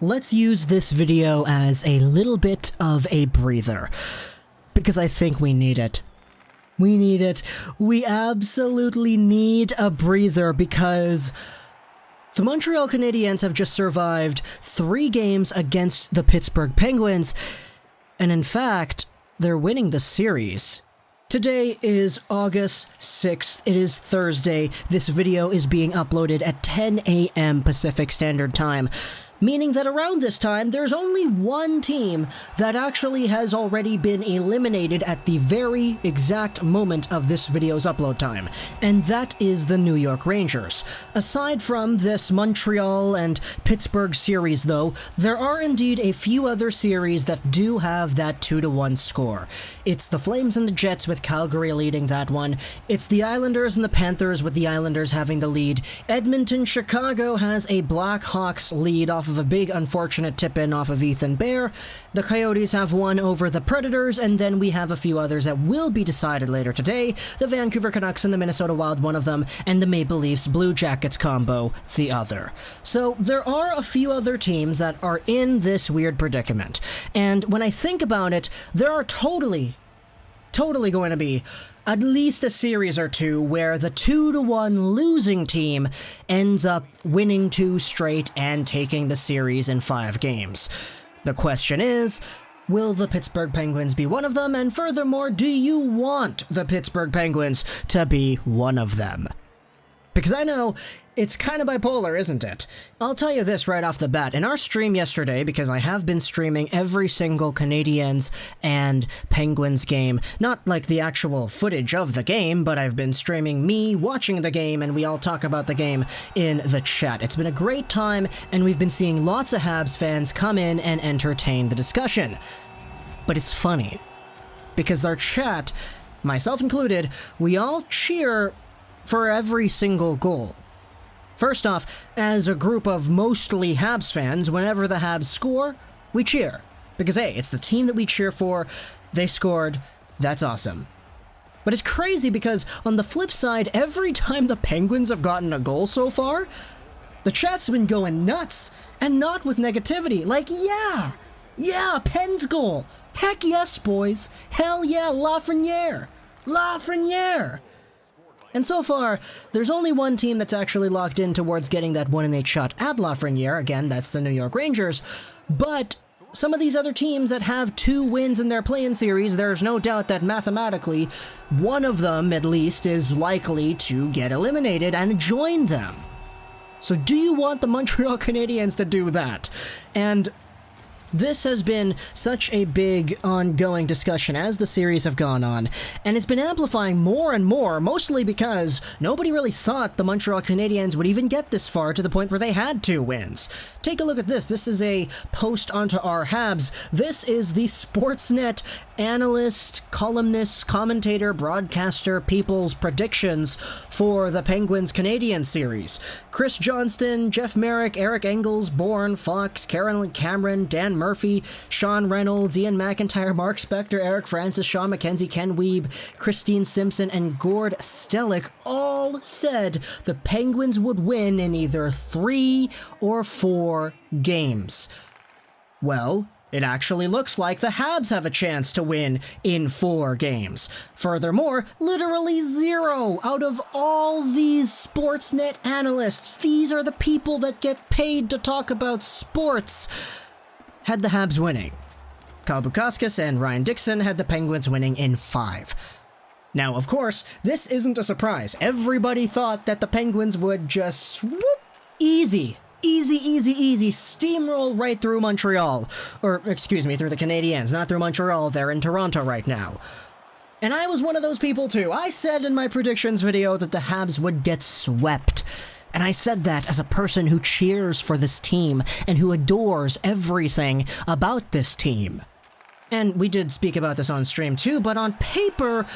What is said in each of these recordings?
let's use this video as a little bit of a breather, because I think we need it. We need it. We absolutely need a breather because the Montreal Canadiens have just survived 3 games against the Pittsburgh Penguins, and in fact, they're winning the series. Today is August 6th. It is Thursday. This video is being uploaded at 10 a.m. Pacific Standard Time, meaning that around this time, there's only one team that actually has already been eliminated at the very exact moment of this video's upload time, and that is the New York Rangers. Aside from this Montreal and Pittsburgh series, though, there are indeed a few other series that do have that 2-1 score. It's the Flames and the Jets with Calgary leading that one. It's the Islanders and the Panthers with the Islanders having the lead. Edmonton, Chicago has a Blackhawks lead off of a big unfortunate tip-in off of Ethan Bear. The Coyotes have won over the Predators, and then we have a few others that will be decided later today. The Vancouver Canucks and the Minnesota Wild, one of them, and the Maple Leafs Blue Jackets combo, the other. So there are a few other teams that are in this weird predicament, and when I think about it, there are totally going to be at least a series or two where the 2-1 losing team ends up winning 2 straight and taking the series in 5 games. The question is, will the Pittsburgh Penguins be one of them? And furthermore, do you want the Pittsburgh Penguins to be one of them? Because I know it's kind of bipolar, isn't it? I'll tell you this right off the bat. In our stream yesterday, because I have been streaming every single Canadiens and Penguins game, not like the actual footage of the game, but I've been streaming me watching the game, and we all talk about the game in the chat. It's been a great time, and we've been seeing lots of Habs fans come in and entertain the discussion. But it's funny, because our chat, myself included, we all cheer for every single goal. First off, as a group of mostly Habs fans, whenever the Habs score, we cheer. Because hey, it's the team that we cheer for, they scored, that's awesome. But it's crazy because on the flip side, every time the Penguins have gotten a goal so far, the chat's been going nuts, and not with negativity. Like, yeah, Penn's goal. Heck yes, boys. Hell yeah, Lafrenière. And so far, there's only one team that's actually locked in towards getting that 1-8 shot at Lafrenière. Again, that's the New York Rangers. But some of these other teams that have 2 wins in their play-in series, there's no doubt that mathematically, one of them, at least, is likely to get eliminated and join them. So do you want the Montreal Canadiens to do that? And this has been such a big ongoing discussion as the series have gone on, and it's been amplifying more and more, mostly because nobody really thought the Montreal Canadiens would even get this far to the point where they had 2 wins. Take a look at this. This is a post onto our Habs. This is the Sportsnet analyst, columnist, commentator, broadcaster, people's predictions for the Penguins-Canadiens series. Chris Johnston, Jeff Merrick, Eric Engels, Bourne, Fox, Carolyn Cameron, Dan Murphy, Sean Reynolds, Ian McIntyre, Mark Spector, Eric Francis, Sean McKenzie, Ken Wiebe, Christine Simpson, and Gord Stellick all said the Penguins would win in either 3 or 4 games. Well, it actually looks like the Habs have a chance to win in 4 games. Furthermore, literally 0 out of all these Sportsnet analysts, these are the people that get paid to talk about sports, had the Habs winning. Kyle Bukauskas and Ryan Dixon had the Penguins winning in 5. Now, of course, this isn't a surprise. Everybody thought that the Penguins would just swoop, easy, steamroll right through Montreal. Or, excuse me, through the Canadiens, not through Montreal. They're in Toronto right now. And I was one of those people too. I said in my predictions video that the Habs would get swept. And I said that as a person who cheers for this team and who adores everything about this team. And we did speak about this on stream too, but on paper,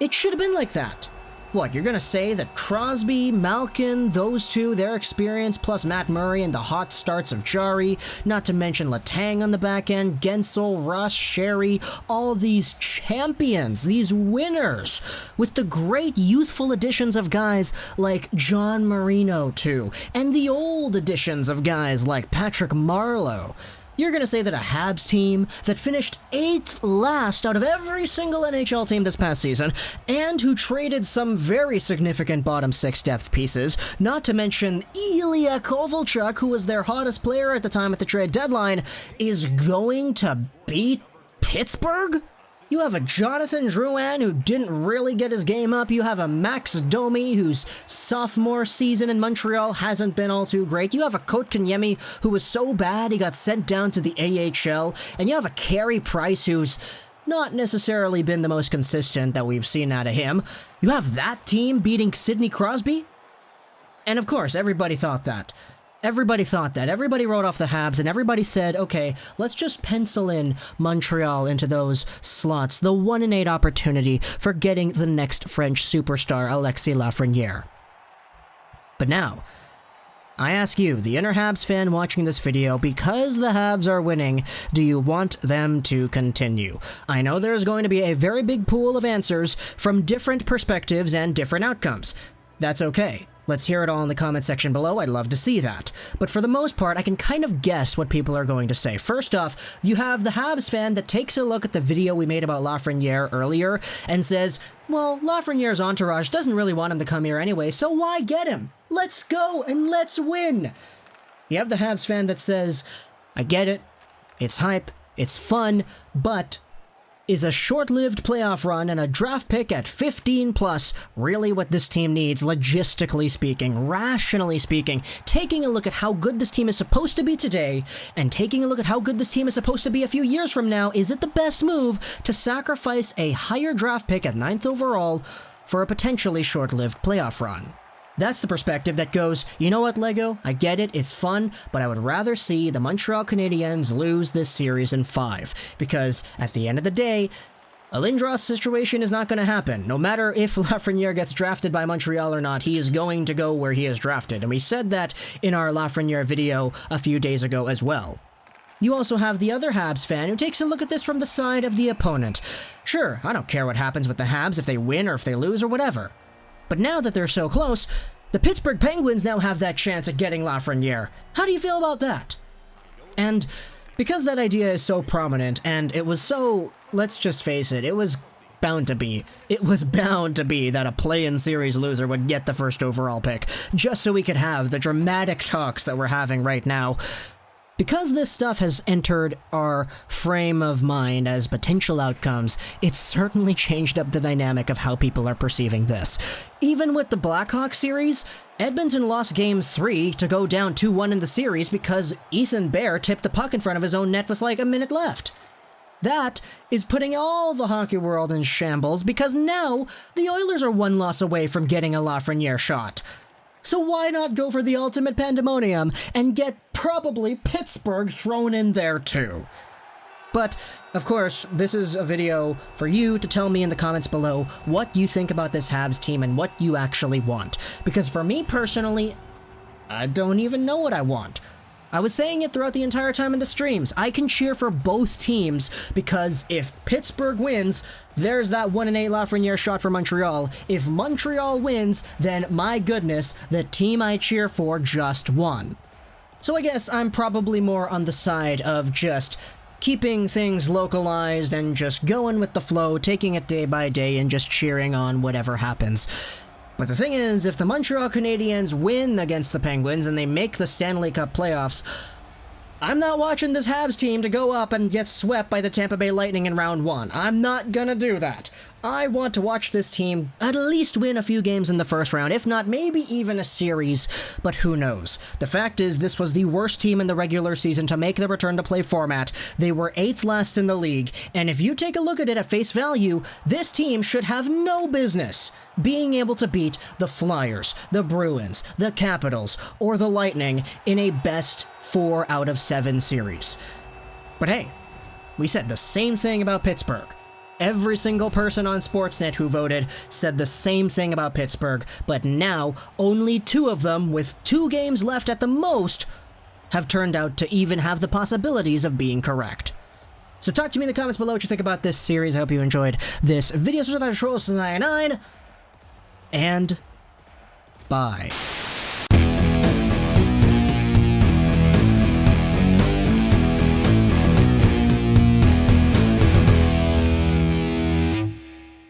it should have been like that. What, you're gonna say that Crosby, Malkin, those two, their experience, plus Matt Murray and the hot starts of Jari, not to mention Letang on the back end, Gensel, Russ, Sherry, all these champions, these winners, with the great youthful additions of guys like John Marino too, and the old additions of guys like Patrick Marleau. You're going to say that a Habs team that finished 8th last out of every single NHL team this past season, and who traded some very significant bottom 6 depth pieces, not to mention Ilya Kovalchuk, who was their hottest player at the time at the trade deadline, is going to beat Pittsburgh? You have a Jonathan Drouin who didn't really get his game up. You have a Max Domi whose sophomore season in Montreal hasn't been all too great. You have a Kotkaniemi who was so bad he got sent down to the AHL. And you have a Carey Price who's not necessarily been the most consistent that we've seen out of him. You have that team beating Sidney Crosby? And of course, everybody thought that. Everybody thought that. Everybody wrote off the Habs, and everybody said, okay, let's just pencil in Montreal into those slots, the 1-in-8 opportunity for getting the next French superstar, Alexis Lafrenière. But now, I ask you, the inner Habs fan watching this video, because the Habs are winning, do you want them to continue? I know there's going to be a very big pool of answers from different perspectives and different outcomes. That's okay. Let's hear it all in the comment section below. I'd love to see that. But for the most part, I can kind of guess what people are going to say. First off, you have the Habs fan that takes a look at the video we made about Lafrenière earlier and says, well, Lafreniere's entourage doesn't really want him to come here anyway, so why get him? Let's go and let's win! You have the Habs fan that says, I get it, it's hype, it's fun, but is a short-lived playoff run and a draft pick at 15 plus really what this team needs, logistically speaking, rationally speaking, taking a look at how good this team is supposed to be today, and taking a look at how good this team is supposed to be a few years from now, is it the best move to sacrifice a higher draft pick at 9th overall for a potentially short-lived playoff run? That's the perspective that goes, you know what, Lego? I get it, it's fun, but I would rather see the Montreal Canadiens lose this series in 5. Because at the end of the day, a Lindros situation is not going to happen. No matter if Lafrenière gets drafted by Montreal or not, he is going to go where he is drafted. And we said that in our Lafrenière video a few days ago as well. You also have the other Habs fan who takes a look at this from the side of the opponent. Sure, I don't care what happens with the Habs, if they win or if they lose or whatever. But now that they're so close, the Pittsburgh Penguins now have that chance at getting Lafrenière. How do you feel about that? And because that idea is so prominent, and it was so, let's just face it, it was bound to be that a play-in series loser would get the first overall pick, just so we could have the dramatic talks that we're having right now. Because this stuff has entered our frame of mind as potential outcomes, it's certainly changed up the dynamic of how people are perceiving this. Even with the Blackhawks series, Edmonton lost Game 3 to go down 2-1 in the series because Ethan Bear tipped the puck in front of his own net with like a minute left. That is putting all the hockey world in shambles because now the Oilers are one loss away from getting a Lafrenière shot. So why not go for the ultimate pandemonium and get probably Pittsburgh thrown in there too? But, of course, this is a video for you to tell me in the comments below what you think about this Habs team and what you actually want. Because for me personally, I don't even know what I want. I was saying it throughout the entire time in the streams. I can cheer for both teams because if Pittsburgh wins, there's that 1-8 Lafrenière shot for Montreal. If Montreal wins, then my goodness, the team I cheer for just won. So I guess I'm probably more on the side of just keeping things localized and just going with the flow, taking it day by day and just cheering on whatever happens. But the thing is, if the Montreal Canadiens win against the Penguins and they make the Stanley Cup Playoffs, I'm not watching this Habs team to go up and get swept by the Tampa Bay Lightning in round 1. I'm not gonna do that. I want to watch this team at least win a few games in the first round, if not maybe even a series, but who knows. The fact is, this was the worst team in the regular season to make the return-to-play format. They were 8th last in the league, and if you take a look at it at face value, this team should have no business being able to beat the Flyers, the Bruins, the Capitals, or the Lightning in a best 4 out of 7 series. But hey, we said the same thing about Pittsburgh. every single person on Sportsnet who voted said the same thing about Pittsburgh, but now only 2 of them, with 2 games left at the most, have turned out to even have the possibilities of being correct. So talk to me in the comments below what you think about this series. I hope you enjoyed this video. So that's Trolls 99, and bye.